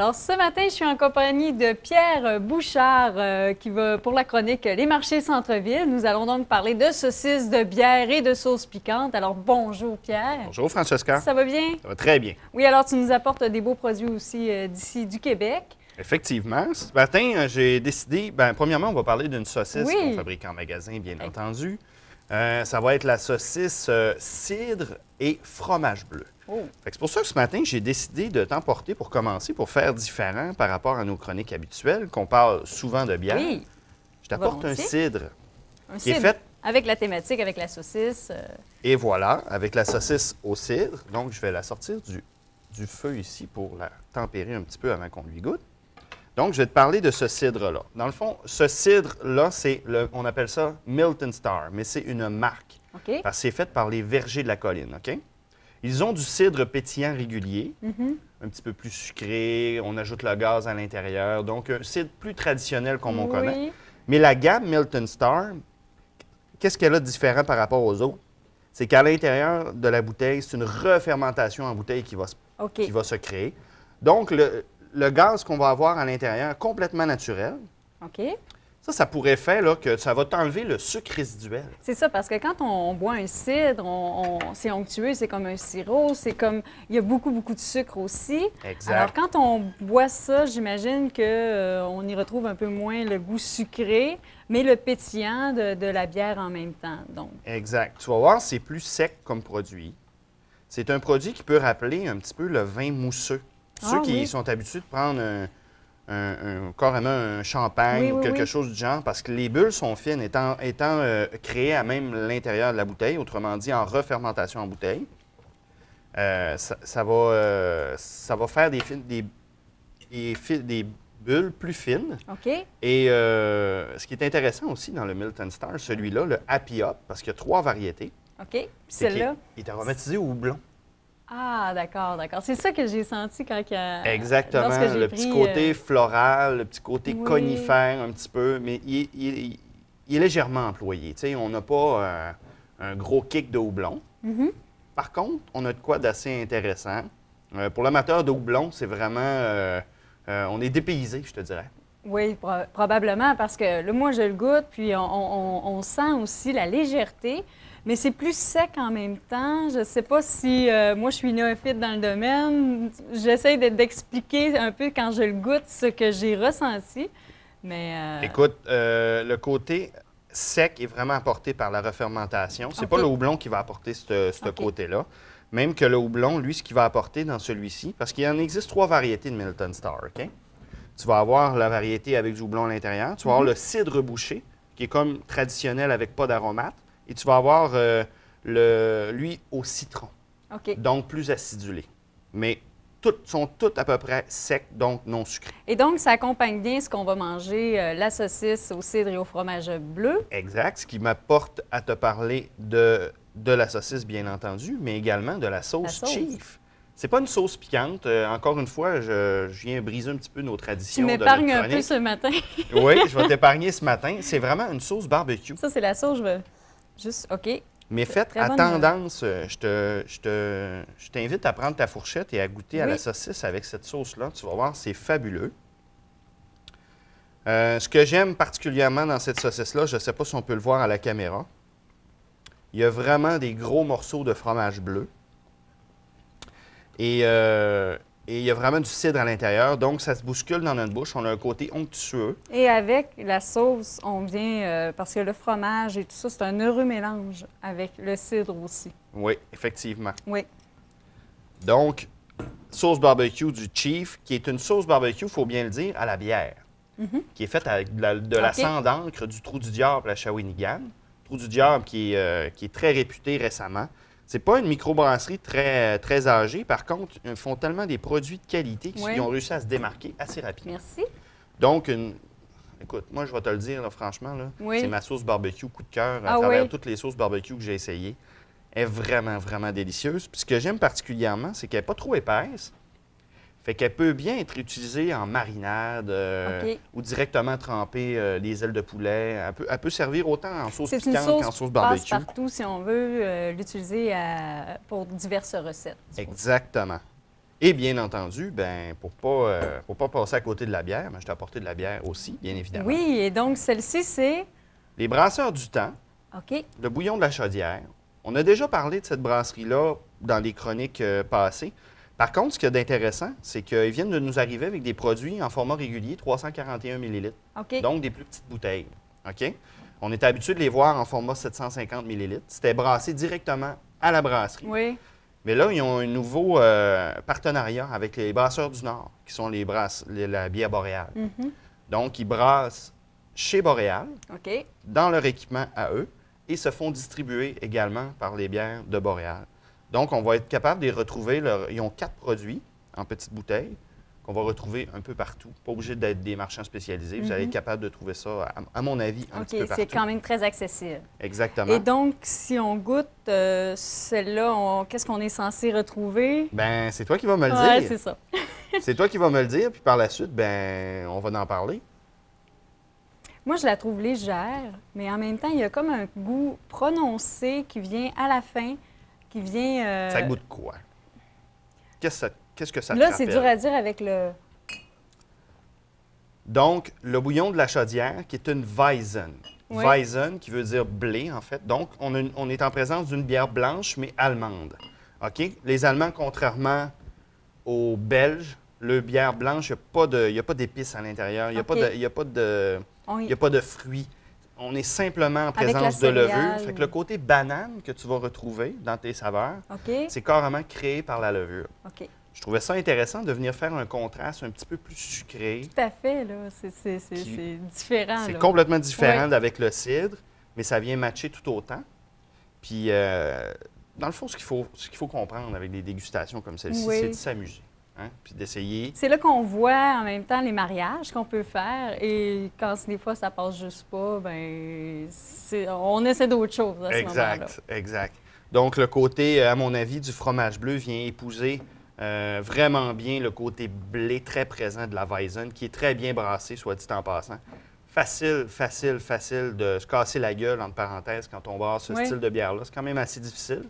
Alors, ce matin, je suis en compagnie de Pierre Bouchard qui va pour la chronique Les marchés centre-ville. Nous allons donc parler de saucisses, de bière et de sauces piquantes. Alors, bonjour Pierre. Bonjour Francesca. Ça va bien? Ça va très bien. Oui, alors tu nous apportes des beaux produits aussi d'ici du Québec. Effectivement. Ce matin, j'ai décidé, premièrement, on va parler d'une saucisse qu'on fabrique en magasin, bien entendu. Ça va être la saucisse cidre et fromage bleu. Oh. C'est pour ça que ce matin, j'ai décidé de t'emporter pour commencer, pour faire différent par rapport à nos chroniques habituelles, qu'on parle souvent de bière. Oui. Je t'apporte un cidre qui est fait avec la thématique, avec la saucisse. Et voilà, avec la saucisse au cidre. Donc, je vais la sortir du feu ici pour la tempérer un petit peu avant qu'on lui goûte. Donc, je vais te parler de ce cidre-là. Dans le fond, ce cidre-là, on appelle ça Milton Star, mais c'est une marque. OK. Parce que c'est fait par les vergers de la colline, OK? Ils ont du cidre pétillant régulier, un petit peu plus sucré, on ajoute le gaz à l'intérieur, donc un cidre plus traditionnel comme on connaît. Mais la gamme Milton Star, qu'est-ce qu'elle a de différent par rapport aux autres? C'est qu'à l'intérieur de la bouteille, c'est une refermentation en bouteille qui va se créer. Donc, le gaz qu'on va avoir à l'intérieur, complètement naturel. OK. Ça pourrait faire là, que ça va t'enlever le sucre résiduel. C'est ça, parce que quand on boit un cidre, c'est onctueux, c'est comme un sirop, c'est comme... Il y a beaucoup, beaucoup de sucre aussi. Exact. Alors, quand on boit ça, j'imagine qu'on y retrouve un peu moins le goût sucré, mais le pétillant de la bière en même temps. Donc. Exact. Tu vas voir, c'est plus sec comme produit. C'est un produit qui peut rappeler un petit peu le vin mousseux. Ceux qui sont habitués de prendre carrément un champagne ou quelque chose du genre, parce que les bulles sont fines, étant créées à même l'intérieur de la bouteille, autrement dit en refermentation en bouteille. Ça va faire des bulles plus fines. OK. Et ce qui est intéressant aussi dans le Milton Star, celui-là, le Happy Hop, parce qu'il y a 3 variétés. OK. Puis celle-là? Il est aromatisé au houblon. Ah, d'accord, d'accord. C'est ça que j'ai senti quand il y a... Exactement. Le petit côté floral, le petit côté conifère un petit peu, mais il est légèrement employé. Tu sais, on n'a pas un gros kick de houblon. Par contre, on a de quoi d'assez intéressant. Pour l'amateur de houblon, c'est vraiment... on est dépaysé, je te dirais. Oui, probablement, parce que là, moi, je le goûte, puis on sent aussi la légèreté, mais c'est plus sec en même temps. Je ne sais pas si moi, je suis néophyte dans le domaine. J'essaie d'expliquer un peu quand je le goûte ce que j'ai ressenti, mais... Écoute, le côté sec est vraiment apporté par la refermentation. C'est pas le houblon qui va apporter ce côté-là. Même que le houblon, lui, ce qu'il va apporter dans celui-ci, parce qu'il en existe 3 variétés de Milton Star, OK? Tu vas avoir la variété avec du houblon à l'intérieur. Tu vas avoir le cidre bouché, qui est comme traditionnel avec pas d'aromate. Et tu vas avoir lui au citron, donc plus acidulé. Mais sont toutes à peu près secs, donc non sucrés. Et donc, ça accompagne bien ce qu'on va manger, la saucisse au cidre et au fromage bleu. Exact, ce qui m'apporte à te parler de la saucisse, bien entendu, mais également de la sauce Chief. C'est pas une sauce piquante. Encore une fois, je viens briser un petit peu nos traditions. Tu m'épargnes un peu ce matin. Oui, je vais t'épargner ce matin. C'est vraiment une sauce barbecue. Ça, c'est la sauce, je veux juste... OK. Mais faite à tendance, je t'invite à prendre ta fourchette et à goûter à la saucisse avec cette sauce-là. Tu vas voir, c'est fabuleux. Ce que j'aime particulièrement dans cette saucisse-là, je ne sais pas si on peut le voir à la caméra, il y a vraiment des gros morceaux de fromage bleu. Et il y a vraiment du cidre à l'intérieur, donc ça se bouscule dans notre bouche. On a un côté onctueux. Et avec la sauce, on vient, parce que le fromage et tout ça, c'est un heureux mélange avec le cidre aussi. Oui, effectivement. Oui. Donc, sauce barbecue du Chief, qui est une sauce barbecue, il faut bien le dire, à la bière, qui est faite avec de la sang d'encre du Trou du Diable à Shawinigan. Trou du Diable qui est très réputé récemment. C'est pas une microbrasserie très, très âgée. Par contre, ils font tellement des produits de qualité qu'ils ont réussi à se démarquer assez rapidement. Merci. Donc, écoute, moi, je vais te le dire, là, franchement, c'est ma sauce barbecue coup de cœur à travers toutes les sauces barbecue que j'ai essayées. Elle est vraiment, vraiment délicieuse. Puis ce que j'aime particulièrement, c'est qu'elle n'est pas trop épaisse. Fait qu'elle peut bien être utilisée en marinade ou directement tremper des ailes de poulet. Elle peut servir autant en sauce piquante qu'en sauce barbecue. C'est une sauce passe-partout si on veut l'utiliser pour diverses recettes. Exactement. Et bien entendu, ben, pour pas passer à côté de la bière, ben, je t'ai apporté de la bière aussi, bien évidemment. Oui, et donc celle-ci, c'est... Les brasseurs du temps, OK. le bouillon de la chaudière. On a déjà parlé de cette brasserie-là dans les chroniques passées. Par contre, ce qu'il y a d'intéressant, c'est qu'ils viennent de nous arriver avec des produits en format régulier, 341 ml. OK. Donc, des plus petites bouteilles. OK? On était habitué de les voir en format 750 ml. C'était brassé directement à la brasserie. Oui. Mais là, ils ont un nouveau partenariat avec les Brasseurs du Nord, qui sont la bière boréale. Donc, ils brassent chez Boréal, OK. dans leur équipement à eux, et se font distribuer également par les bières de Boréal. Donc, on va être capable de les retrouver. Ils ont 4 produits en petites bouteilles qu'on va retrouver un peu partout. Pas obligé d'être des marchands spécialisés. Vous allez être capable de trouver ça, à mon avis, un petit peu OK, partout. c'est quand même très accessible. Exactement. Et donc, si on goûte celle-là, qu'est-ce qu'on est censé retrouver? Ben, c'est toi qui vas me le Ouais, dire. c'est ça. C'est toi qui vas me le dire, puis par la suite, ben, on va en parler. Moi, je la trouve légère, mais en même temps, il y a comme un goût prononcé qui vient à la fin, qui vient... Ça goûte quoi? Qu'est-ce que ça te Là, rappelle? c'est dur à dire avec le... Donc, le bouillon de la chaudière, qui est une Weizen. Oui. Weizen, qui veut dire blé, en fait. Donc, on est en présence d'une bière blanche, mais allemande. OK? Les Allemands, contrairement aux Belges, le bière blanche, il n'y a pas d'épices à l'intérieur. Il n'y a, OK. pas de fruits. On est simplement en Avec la présence de céréale. levure. Fait que le côté banane que tu vas retrouver dans tes saveurs, OK. c'est carrément créé par la levure. OK. Je trouvais ça intéressant de venir faire un contraste un petit peu plus sucré. Tout à fait, là. C'est différent, C'est là. complètement différent Ouais. d'avec le cidre, mais ça vient matcher tout autant. Puis, dans le fond, ce qu'il faut comprendre avec des dégustations comme celle-ci, Oui. c'est de s'amuser. Hein? Puis d'essayer. C'est là qu'on voit en même temps les mariages qu'on peut faire. Et quand des fois ça passe juste pas, ben on essaie d'autres choses à ce moment-là. Exact, exact. Donc, le côté, à mon avis, du fromage bleu vient épouser vraiment bien le côté blé très présent de la Weizen, qui est très bien brassé, soit dit en passant. Facile de se casser la gueule, entre parenthèses, quand on brasse ce Oui. style de bière-là. C'est quand même assez difficile.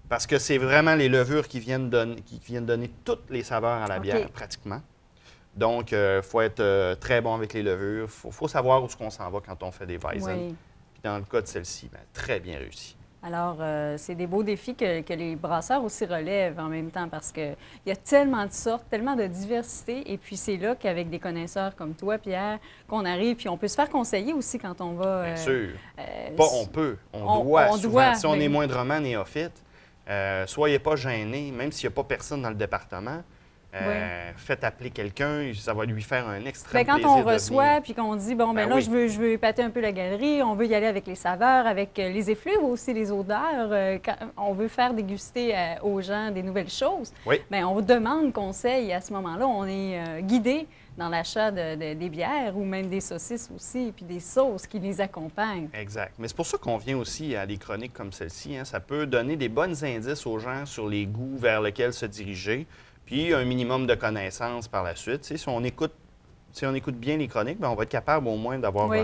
Parce que c'est vraiment les levures qui viennent donner toutes les saveurs à la OK. bière, pratiquement. Donc, il faut être très bon avec les levures. Il faut savoir où est-ce qu'on s'en va quand on fait des Weizen. Oui. Puis dans le cas de celle-ci, ben, très bien réussi. Alors, c'est des beaux défis que les brasseurs aussi relèvent en même temps parce qu'il y a tellement de sortes, tellement de diversité. Et puis, c'est là qu'avec des connaisseurs comme toi, Pierre, qu'on arrive. Puis, on peut se faire conseiller aussi quand on va... Bien sûr. Pas on peut, on doit. on souvent. doit, Si on mais- est moindrement néophyte, soyez pas gênés, même s'il n'y a pas personne dans le département. Faites appeler quelqu'un, ça va lui faire un extrême Bien, quand plaisir on de reçoit, venir. puis qu'on dit, bon, Ben ben là, oui. je veux épater un peu la galerie, on veut y aller avec les saveurs, avec les effluves aussi, les odeurs, quand on veut faire déguster aux gens des nouvelles choses, Oui. bien, on demande conseil et à ce moment-là, on est guidé dans l'achat des bières ou même des saucisses aussi, puis des sauces qui les accompagnent. Exact. Mais c'est pour ça qu'on vient aussi à des chroniques comme celle-ci. Hein. Ça peut donner des bons indices aux gens sur les goûts vers lesquels se diriger, puis un minimum de connaissances par la suite. Tu sais, si on écoute bien les chroniques, bien, on va être capable au moins d'avoir Oui.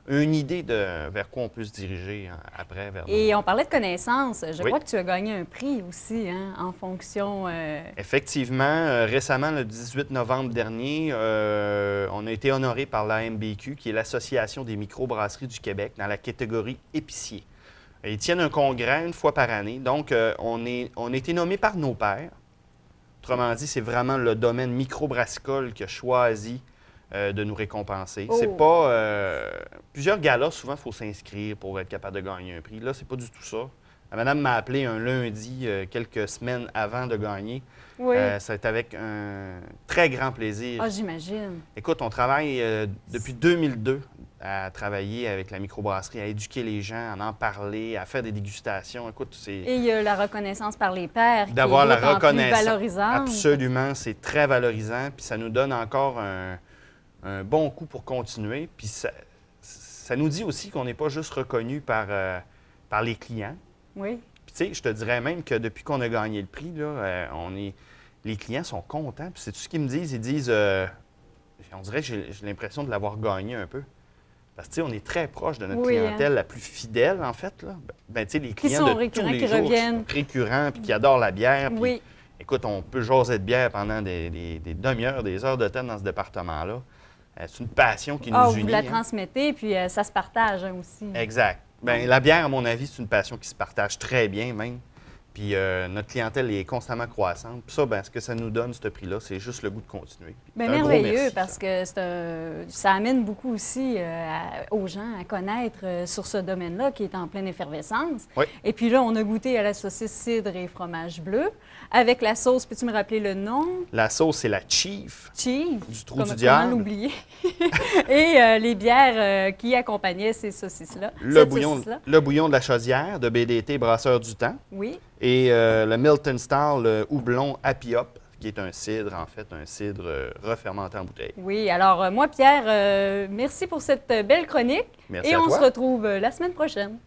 une idée de vers quoi on peut se diriger hein, après. Et on parlait de connaissances. Je Oui. crois que tu as gagné un prix aussi, hein, en fonction... Effectivement, récemment, le 18 novembre dernier, on a été honoré par l'AMBQ, qui est l'Association des microbrasseries du Québec, dans la catégorie épicier. Ils tiennent un congrès une fois par année. Donc, on a été nommé par nos pairs. Autrement dit, c'est vraiment le domaine microbrassicole qui a choisi de nous récompenser. Oh. C'est pas... plusieurs galas, souvent, il faut s'inscrire pour être capable de gagner un prix. Là, c'est pas du tout ça. La madame m'a appelé un lundi, quelques semaines avant de gagner. Oui. C'est avec un très grand plaisir. Ah, j'imagine. Écoute, on travaille depuis 2002 à travailler avec la microbrasserie, à éduquer les gens, à en parler, à faire des dégustations. Écoute, c'est... Et il y a la reconnaissance par les pairs D'avoir qui est la d'autant plus reconnaissance. valorisante. Absolument, c'est très valorisant, puis ça nous donne encore un bon coup pour continuer. Puis ça nous dit aussi qu'on n'est pas juste reconnu par les clients. Oui. Puis tu sais, je te dirais même que depuis qu'on a gagné le prix, là, les clients sont contents. Puis c'est tout ce qu'ils me disent. Ils disent, on dirait que j'ai l'impression de l'avoir gagné un peu. Parce que tu sais, on est très proche de notre Oui, clientèle la plus fidèle, en fait. Là. Ben, tu sais, les Qui clients sont de récurrents, tous les qui jours, reviennent. qui sont récurrents, puis qui adorent la bière. Puis Oui. Écoute, on peut jaser de bière pendant des demi-heures, des heures de temps dans ce département-là. C'est une passion qui nous Vous unit. la Hein. transmettez, puis ça se partage aussi. Exact. Bien, la bière, à mon avis, c'est une passion qui se partage très bien même. Puis notre clientèle est constamment croissante. Puis ça, ben, ce que ça nous donne, ce prix-là, c'est juste le goût de continuer. Bien, Un gros merveilleux, merci, parce que ça amène beaucoup aussi aux gens à connaître sur ce domaine-là qui est en pleine effervescence. Oui. Et puis là, on a goûté à la saucisse cidre et fromage bleu. Avec la sauce, peux-tu me rappeler le nom? La sauce, c'est la Chief Chief. du Trou Comment du Diable. l'oublier? Et les bières qui accompagnaient ces saucisses-là. Le bouillon de la chaudière de BDT Brasseur du Temps. Oui. Et le Milton Star, le houblon Happy Hop, qui est un cidre, en fait, un cidre refermenté en bouteille. Oui, alors moi, Pierre, merci pour cette belle chronique. Merci et à on toi. se retrouve la semaine prochaine.